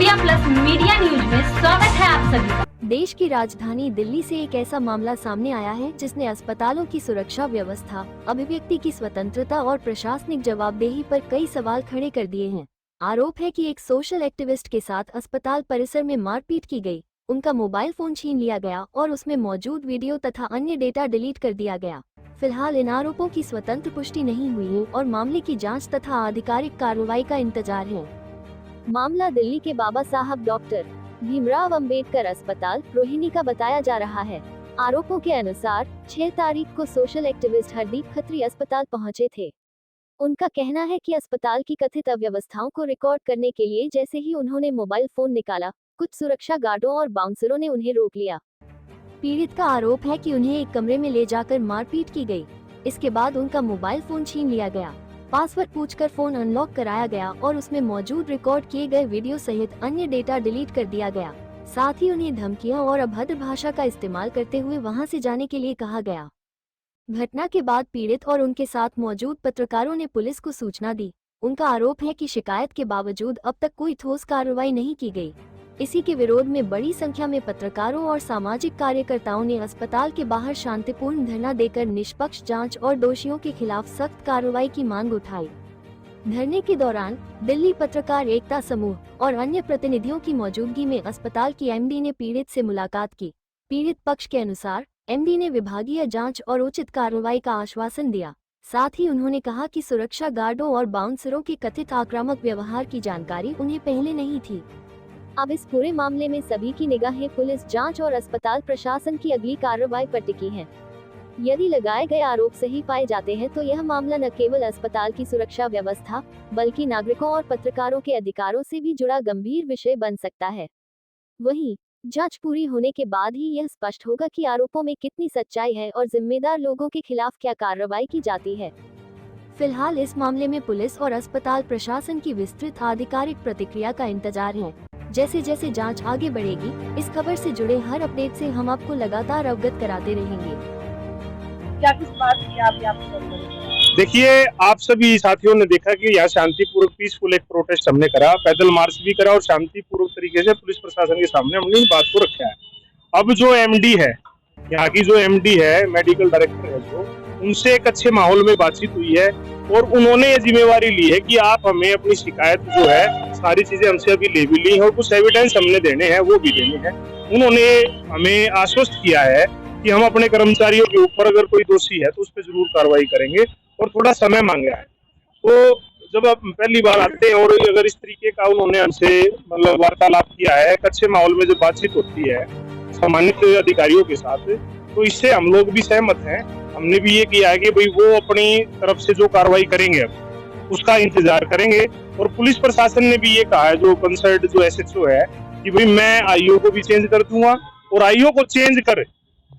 India plus media news में स्वागत है आप सभी का। देश की राजधानी दिल्ली से एक ऐसा मामला सामने आया है जिसने अस्पतालों की सुरक्षा व्यवस्था, अभिव्यक्ति की स्वतंत्रता और प्रशासनिक जवाबदेही पर कई सवाल खड़े कर दिए हैं। आरोप है कि एक सोशल एक्टिविस्ट के साथ अस्पताल परिसर में मारपीट की गई, उनका मोबाइल फोन छीन लिया गया और उसमें मौजूद वीडियो तथा अन्य डेटा डिलीट कर दिया गया। फिलहाल इन आरोपों की स्वतंत्र पुष्टि नहीं हुई है और मामले की जांच तथा आधिकारिक कार्रवाई का इंतजार है। मामला दिल्ली के बाबा साहब डॉक्टर भीमराव अंबेडकर अस्पताल रोहिणी का बताया जा रहा है। आरोपों के अनुसार 6 तारीख को सोशल एक्टिविस्ट हरदीप खत्री अस्पताल पहुंचे थे। उनका कहना है कि अस्पताल की कथित अव्यवस्थाओं को रिकॉर्ड करने के लिए जैसे ही उन्होंने मोबाइल फोन निकाला, कुछ सुरक्षा गार्डों और बाउंसरों ने उन्हें रोक लिया। पीड़ित का आरोप है कि उन्हें एक कमरे में ले जाकर मारपीट की गई। इसके बाद उनका मोबाइल फोन छीन लिया गया, पासवर्ड पूछकर फोन अनलॉक कराया गया और उसमें मौजूद रिकॉर्ड किए गए वीडियो सहित अन्य डेटा डिलीट कर दिया गया। साथ ही उन्हें धमकियां और अभद्र भाषा का इस्तेमाल करते हुए वहां से जाने के लिए कहा गया। घटना के बाद पीड़ित और उनके साथ मौजूद पत्रकारों ने पुलिस को सूचना दी। उनका आरोप है कि शिकायत के बावजूद अब तक कोई ठोस कार्रवाई नहीं की गई। इसी के विरोध में बड़ी संख्या में पत्रकारों और सामाजिक कार्यकर्ताओं ने अस्पताल के बाहर शांतिपूर्ण धरना देकर निष्पक्ष जांच और दोषियों के खिलाफ सख्त कार्रवाई की मांग उठाई। धरने के दौरान दिल्ली पत्रकार एकता समूह और अन्य प्रतिनिधियों की मौजूदगी में अस्पताल की एमडी ने पीड़ित से मुलाकात की। पीड़ित पक्ष के अनुसार एमडी ने विभागीय जांच और उचित कार्रवाई का आश्वासन दिया। साथ ही उन्होंने कहा कि सुरक्षा गार्डों और बाउंसरों के कथित आक्रामक व्यवहार की जानकारी उन्हें पहले नहीं थी। अब इस पूरे मामले में सभी की निगाहें पुलिस जांच और अस्पताल प्रशासन की अगली कार्रवाई पर टिकी हैं। यदि लगाए गए आरोप सही पाए जाते हैं तो यह मामला न केवल अस्पताल की सुरक्षा व्यवस्था बल्कि नागरिकों और पत्रकारों के अधिकारों से भी जुड़ा गंभीर विषय बन सकता है। वहीं जांच पूरी होने के बाद ही यह स्पष्ट होगा कि आरोपों में कितनी सच्चाई है और जिम्मेदार लोगों के खिलाफ क्या कार्रवाई की जाती है। फिलहाल इस मामले में पुलिस और अस्पताल प्रशासन की विस्तृत आधिकारिक प्रतिक्रिया का इंतजार है। जैसे जैसे जांच आगे बढ़ेगी, इस खबर से जुड़े हर अपडेट से हम आपको लगातार अवगत कराते रहेंगे। क्या किस बात की आप यहाँ पे? देखिए, आप सभी साथियों ने देखा कि यहाँ शांतिपूर्वक पीसफुल एक प्रोटेस्ट हमने करा, पैदल मार्च भी करा और शांतिपूर्वक तरीके से पुलिस प्रशासन के सामने हमने इस बात को रखा है। अब जो एमडी है, यहाँ की जो एमडी है, मेडिकल डायरेक्टर है जो, उनसे एक अच्छे माहौल में बातचीत हुई है और उन्होंने ये जिम्मेवारी ली है कि आप हमें अपनी शिकायत जो है सारी चीजें हमसे अभी ले भी ली हैं और कुछ एविडेंस हमने देने हैं वो भी देने हैं। उन्होंने हमें आश्वस्त किया है कि हम अपने कर्मचारियों के ऊपर अगर कोई दोषी है तो उस पर जरूर कार्रवाई करेंगे और थोड़ा समय मांगा है। तो जब आप पहली बार आते हैं और अगर इस तरीके का उन्होंने हमसे मतलब वार्तालाप किया है, अच्छे माहौल में जो बातचीत होती है सम्मानित अधिकारियों के साथ, तो इससे हम लोग भी सहमत हैं। हमने भी ये किया है कि भाई वो अपनी तरफ से जो कार्रवाई करेंगे अब उसका इंतजार करेंगे और पुलिस प्रशासन ने भी ये कहा है, जो कंसर्न जो एसएचओ है, कि भाई मैं आईओ को भी चेंज कर दूंगा और आईओ को चेंज कर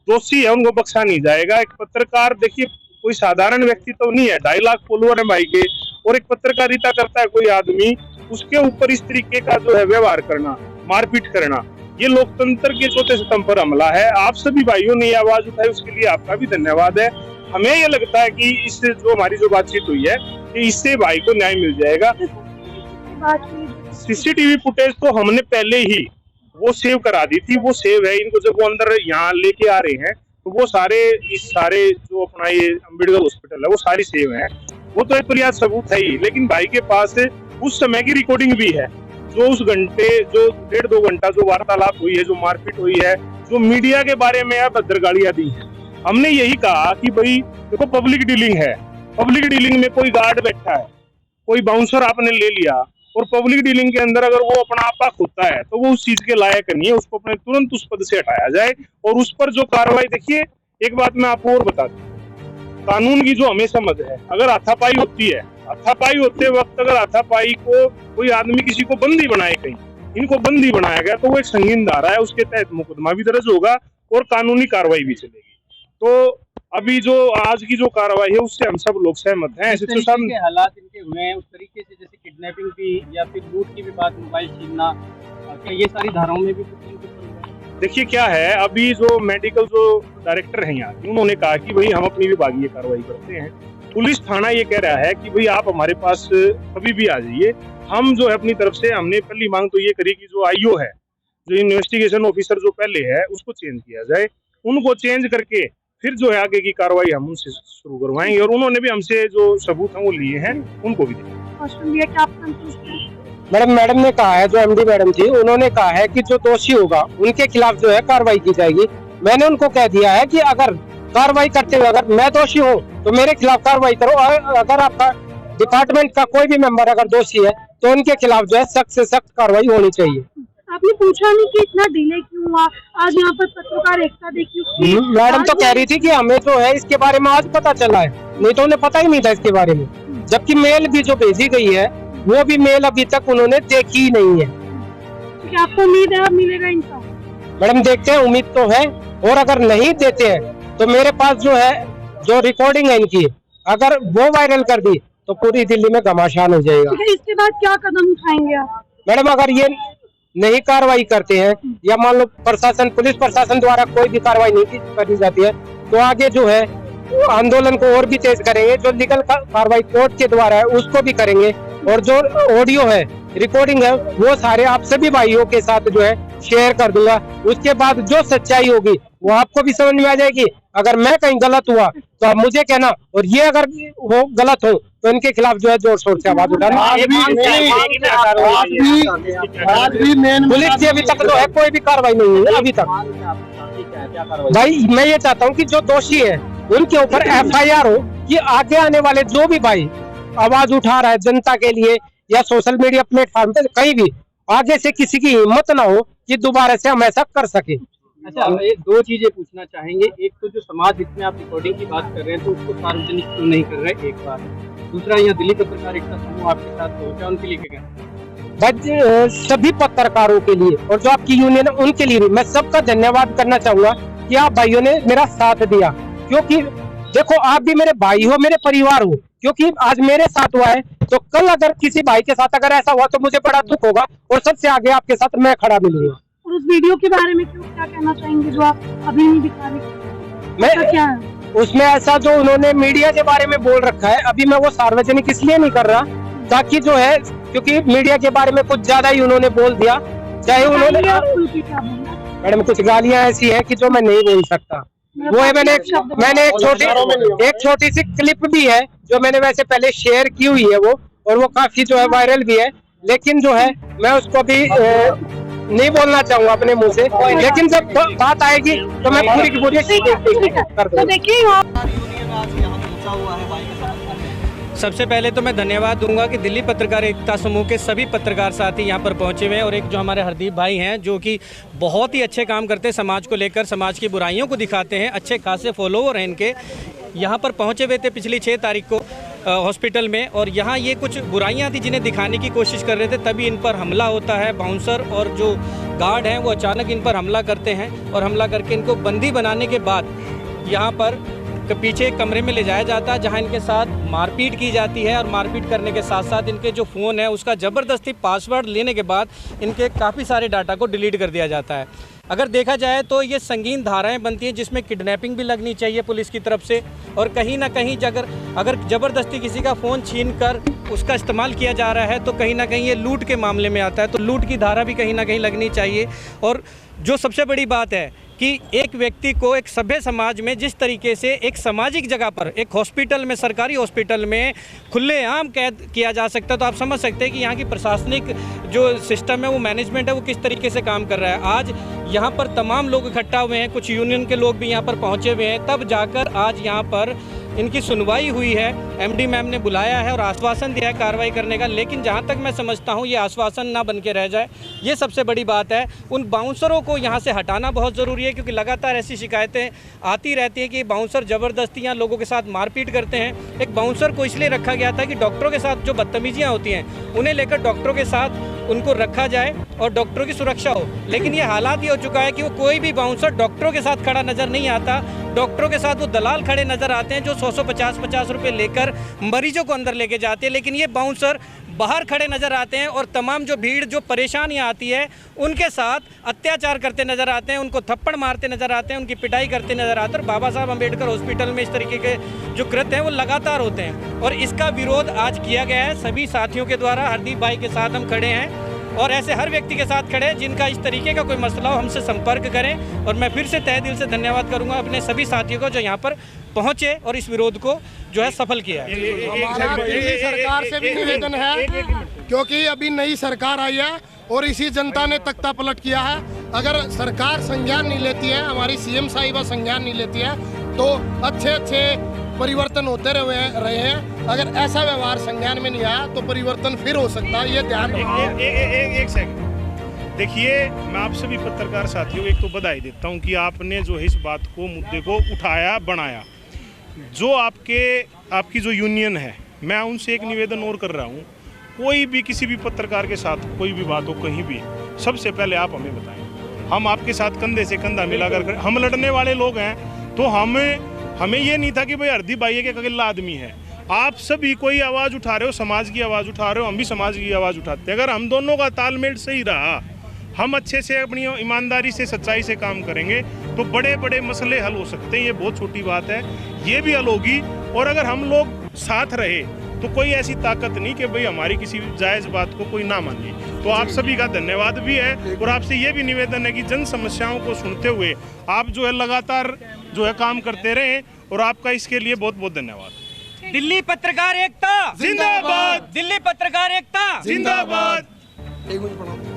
दोषी है उनको बख्शा नहीं जाएगा। एक पत्रकार देखिए कोई साधारण व्यक्ति तो नहीं है, 2.5 लाख फॉलोअर है भाई के, और एक पत्रकारिता करता है कोई आदमी, उसके ऊपर इस तरीके का जो है व्यवहार करना, मारपीट करना, ये लोकतंत्र के चौथे स्तंभ पर हमला है। आप सभी भाइयों ने आवाज उठाई, उसके लिए आपका भी धन्यवाद है। हमें ये लगता है कि इससे जो हमारी जो बातचीत हुई है कि इससे भाई को न्याय मिल जाएगा। सीसीटीवी फुटेज तो हमने पहले ही वो सेव करा दी थी, वो सेव है। इनको जब वो अंदर यहाँ लेके आ रहे हैं तो वो सारे जो अपना ये अम्बेडकर हॉस्पिटल है वो सारी सेव है। वो तो एक पर्याप्त सबूत है ही, लेकिन भाई के पास उस समय की रिकॉर्डिंग भी है, जो उस घंटे जो 1.5-2 घंटा जो वार्तालाप हुई है, जो मारपीट हुई है, जो मीडिया के बारे में अभद्र गालियां दी है। हमने यही कहा कि भाई देखो पब्लिक डीलिंग है, पब्लिक डीलिंग में कोई गार्ड बैठा है, कोई बाउंसर आपने ले लिया और पब्लिक डीलिंग के अंदर अगर वो अपना आपा खोता है तो वो उस चीज के लायक नहीं है, उसको अपने तुरंत उस पद से हटाया जाए और उस पर जो कार्रवाई। देखिए एक बात मैं आपको और बता दूं, कानून की जो हमें समझ है, अगर हाथापाई होती है, हाथापाई होते वक्त अगर हाथापाई को कोई आदमी किसी को बंदी बनाए, कहीं इनको बंदी बनाया गया तो वो एक संगीन धारा है, उसके तहत मुकदमा भी दर्ज होगा और कानूनी कार्रवाई भी चलेगी। तो अभी जो आज की जो कार्रवाई है उससे हम सब लोग सहमत हैं। ऐसे के हालात इनके हुए हैं उस तरीके से, जैसे किडनैपिंग की या फिर लूट की भी बात, मोबाइल छीनना, क्या ये सारी धाराओं में भी कुछ? देखिए क्या है, अभी जो मेडिकल जो डायरेक्टर हैं यहाँ, उन्होंने कहा कि भाई हम अपनी विभागीय कार्रवाई करते हैं पुलिस थाना ये कह रहा है कि भाई आप हमारे पास कभी भी आ जाइए। हम जो है अपनी तरफ से हमने पहली मांग तो ये करी कि जो आईओ है, जो इन्वेस्टिगेशन ऑफिसर जो पहले है, उसको चेंज किया जाए। उनको चेंज करके फिर जो है आगे की कार्रवाई हम उनसे शुरू करवाएंगे। और उन्होंने भी हमसे जो सबूत हैं वो लिए हैं, उनको भी मैडम ने कहा है, जो एमडी मैडम थी, उन्होंने कहा है कि जो दोषी होगा उनके खिलाफ जो है कार्रवाई की जाएगी। मैंने उनको कह दिया है कि अगर कार्रवाई करते हुए अगर मैं दोषी हूँ तो मेरे खिलाफ कार्रवाई करो, और अगर आपका डिपार्टमेंट का कोई भी मेंबर अगर दोषी है तो उनके खिलाफ जो है सख्त से सख्त कार्रवाई होनी चाहिए। आपने पूछा नहीं कि इतना डिले क्यों हुआ? आज यहाँ पर पत्रकार एकता देखी। मैडम तो कह रही थी कि हमें जो है इसके बारे में आज पता चला है, नहीं तो उन्हें पता ही नहीं था इसके बारे में। जबकि मेल भी जो भेजी गई है वो भी मेल अभी तक उन्होंने देखी ही नहीं है। क्या आपको उम्मीद है अब मिलेगा इंसाफ? मैडम देखते हैं, उम्मीद तो है, और अगर नहीं देते हैं तो मेरे पास जो है जो रिकॉर्डिंग है इनकी, अगर वो वायरल कर दी तो पूरी दिल्ली में घमासान हो जाएगा। इसके बाद क्या कदम उठाएंगे आप? मैडम अगर ये नहीं कार्रवाई करते हैं या मान लो प्रशासन, पुलिस प्रशासन द्वारा कोई भी कार्रवाई नहीं करी जाती है तो आगे जो है आंदोलन को और भी तेज करेंगे। जो लीगल कार्रवाई कोर्ट के द्वारा है उसको भी करेंगे, और जो ऑडियो है, रिकॉर्डिंग है, वो सारे आप सभी भाइयों के साथ जो है शेयर कर दूंगा। उसके बाद जो सच्चाई होगी वो आपको भी समझ में आ जाएगी। अगर मैं कहीं गलत हुआ तो आप मुझे कहना, और ये अगर वो गलत हो तो इनके खिलाफ जो है जोर शोर से आवाज उठाना। पुलिस की अभी तक जो है कोई भी कार्रवाई नहीं हुई अभी तक। भाई मैं ये चाहता हूँ कि जो दोषी है उनके ऊपर FIR हो, कि आगे आने वाले जो भी भाई आवाज उठा रहा है जनता के लिए या सोशल मीडिया प्लेटफॉर्म पे कहीं भी, आगे से किसी की हिम्मत ना हो कि दोबारा से हम ऐसा कर सके। अच्छा, हम दो चीजें पूछना चाहेंगे। एक तो जो समाज हित में आप रिकॉर्डिंग की बात कर रहे हैं तो उसको सार्वजनिक क्यों नहीं कर रहे, एक बात। दूसरा, यहाँ दिल्ली पत्रकार एकता समूह आपके साथ पहुंचा, उनके लिए क्या कहना? सभी पत्रकारों के लिए और जो आपकी यूनियन है उनके लिए भी मैं सबका धन्यवाद करना चाहूंगा कि आप भाइयों ने मेरा साथ दिया। क्योंकि देखो, आप भी मेरे भाई हो, मेरे परिवार हो। क्योंकि आज मेरे साथ हुआ है तो कल अगर किसी भाई के साथ अगर ऐसा हुआ तो मुझे बड़ा दुख होगा, और सबसे आगे आपके साथ मैं खड़ा मिलूंगा। और उस वीडियो के बारे में क्या कहना चाहेंगे जो आप अभी नहीं दिखा रहे? मैं क्या है उसमें ऐसा जो उन्होंने मीडिया के बारे में बोल रखा है, अभी मैं वो सार्वजनिक इसलिए नहीं कर रहा ताकि जो है, क्योंकि मीडिया के बारे में कुछ ज्यादा ही उन्होंने बोल दिया। चाहे उन्होंने, मैडम कुछ गालियां ऐसी है कि जो मैं नहीं बोल सकता। वो है, मैंने एक छोटी सी क्लिप भी है जो मैंने वैसे पहले शेयर की हुई है वो, और वो काफी जो है वायरल भी है, लेकिन जो है मैं उसको भी नहीं बोलना चाहूंगा अपने मुंह से। लेकिन जब बात आएगी तो मैं पूरी की पूरी कर दूंगा। सबसे पहले तो मैं धन्यवाद दूंगा कि दिल्ली पत्रकार एकता समूह के सभी पत्रकार साथी यहाँ पर पहुँचे हुए हैं, और एक जो हमारे हरदीप भाई हैं जो कि बहुत ही अच्छे काम करते हैं समाज को लेकर, समाज की बुराइयों को दिखाते हैं, अच्छे खासे फॉलोवर हैं इनके। यहाँ पर पहुँचे हुए थे पिछली 6 तारीख को हॉस्पिटल में, और यहाँ ये कुछ बुराइयाँ थी जिन्हें दिखाने की कोशिश कर रहे थे, तभी इन पर हमला होता है। बाउंसर और जो गार्ड हैं वो अचानक इन पर हमला करते हैं, और हमला करके इनको बंदी बनाने के बाद यहाँ पर पीछे एक कमरे में ले जाया जाता है जहां इनके साथ मारपीट की जाती है, और मारपीट करने के साथ साथ इनके जो फ़ोन है उसका ज़बरदस्ती पासवर्ड लेने के बाद इनके काफ़ी सारे डाटा को डिलीट कर दिया जाता है। अगर देखा जाए तो ये संगीन धाराएं बनती हैं जिसमें किडनैपिंग भी लगनी चाहिए पुलिस की तरफ से, और कहीं ना कहीं अगर ज़बरदस्ती किसी का फ़ोन छीन कर उसका इस्तेमाल किया जा रहा है तो कहीं ना कहीं ये लूट के मामले में आता है, तो लूट की धारा भी कहीं ना कहीं लगनी चाहिए। और जो सबसे बड़ी बात है कि एक व्यक्ति को एक सभ्य समाज में जिस तरीके से एक सामाजिक जगह पर, एक हॉस्पिटल में, सरकारी हॉस्पिटल में खुलेआम कैद किया जा सकता है, तो आप समझ सकते हैं कि यहाँ की प्रशासनिक जो सिस्टम है, वो मैनेजमेंट है, वो किस तरीके से काम कर रहा है। आज यहाँ पर तमाम लोग इकट्ठा हुए हैं, कुछ यूनियन के लोग भी यहाँ पर पहुँचे हुए हैं, तब जाकर आज यहाँ पर इनकी सुनवाई हुई है। एमडी मैम ने बुलाया है और आश्वासन दिया है कार्रवाई करने का, लेकिन जहाँ तक मैं समझता हूँ ये आश्वासन ना बन के रह जाए, ये सबसे बड़ी बात है। उन बाउंसरों को यहाँ से हटाना बहुत ज़रूरी है, क्योंकि लगातार ऐसी शिकायतें आती रहती हैं कि बाउंसर ज़बरदस्ती यहाँ लोगों के साथ मारपीट करते हैं। एक बाउंसर को इसलिए रखा गया था कि डॉक्टरों के साथ जो बदतमीजियाँ होती हैं उन्हें लेकर डॉक्टरों के साथ उनको रखा जाए और डॉक्टरों की सुरक्षा हो, लेकिन ये हालात ये हो चुका है कि वो कोई भी बाउंसर डॉक्टरों के साथ खड़ा नज़र नहीं आता। डॉक्टरों के साथ वो दलाल खड़े नज़र आते हैं जो 100-150 रुपये लेकर मरीजों को अंदर लेके जाते हैं, लेकिन ये बाउंसर बाहर खड़े नज़र आते हैं और तमाम जो भीड़ जो परेशानियां आती है उनके साथ अत्याचार करते नज़र आते हैं, उनको थप्पड़ मारते नज़र आते हैं, उनकी पिटाई करते नज़र आते हैं। और बाबा साहब अम्बेडकर हॉस्पिटल में इस तरीके के जो कृत्य हैं वो लगातार होते हैं और इसका विरोध आज किया गया है सभी साथियों के द्वारा। हरदीप भाई के साथ हम खड़े हैं और ऐसे हर व्यक्ति के साथ खड़े हैं जिनका इस तरीके का कोई मसला हो, हमसे संपर्क करें। और मैं फिर से तहे दिल से धन्यवाद करूंगा अपने सभी साथियों को जो यहाँ पर पहुंचे और इस विरोध को जो है सफल किया है। दिल्ली सरकार से भी निवेदन है, क्योंकि अभी नई सरकार आई है और इसी जनता ने तख्ता पलट किया है। अगर सरकार संज्ञान नहीं लेती है, हमारी सीएम साहिबा संज्ञान नहीं लेती है, तो अच्छे परिवर्तन होते रहे हैं। अगर ऐसा व्यवहार संज्ञान में नहीं आया तो परिवर्तन फिर हो सकता है, ये ध्यान रखिए। एक सेकंड देखिए, मैं आप सभी पत्रकार साथियों को एक तो बधाई देता हूं कि आपने जो है इस बात को, मुद्दे को उठाया, बनाया। जो आपकी जो यूनियन है, मैं उनसे एक निवेदन और कर रहा हूं, कोई भी किसी भी पत्रकार के साथ कोई भी बात हो कहीं भी, सबसे पहले आप हमें बताएं। हम आपके साथ कंधे से कंधा मिलाकर, हम लड़ने वाले लोग हैं, तो हमें ये नहीं था कि भाई हरदीप भाई एक अकेला आदमी है। आप सभी कोई आवाज़ उठा रहे हो, समाज की आवाज़ उठा रहे हो, हम भी समाज की आवाज़ उठाते हैं। अगर हम दोनों का तालमेल सही रहा, हम अच्छे से अपनी ईमानदारी से, सच्चाई से काम करेंगे, तो बड़े बड़े मसले हल हो सकते हैं। ये बहुत छोटी बात है, ये भी हल होगी। और अगर हम लोग साथ रहे तो कोई ऐसी ताकत नहीं कि भाई हमारी किसी जायज़ बात को कोई ना माने। तो आप सभी का धन्यवाद भी है और आपसे ये भी निवेदन है कि जन समस्याओं को सुनते हुए आप जो है लगातार जो है काम करते रहें, और आपका इसके लिए बहुत बहुत धन्यवाद। दिल्ली पत्रकार एकता जिंदाबाद, दिल्ली पत्रकार एकता जिंदाबाद। एक मिनट पढ़ाओ।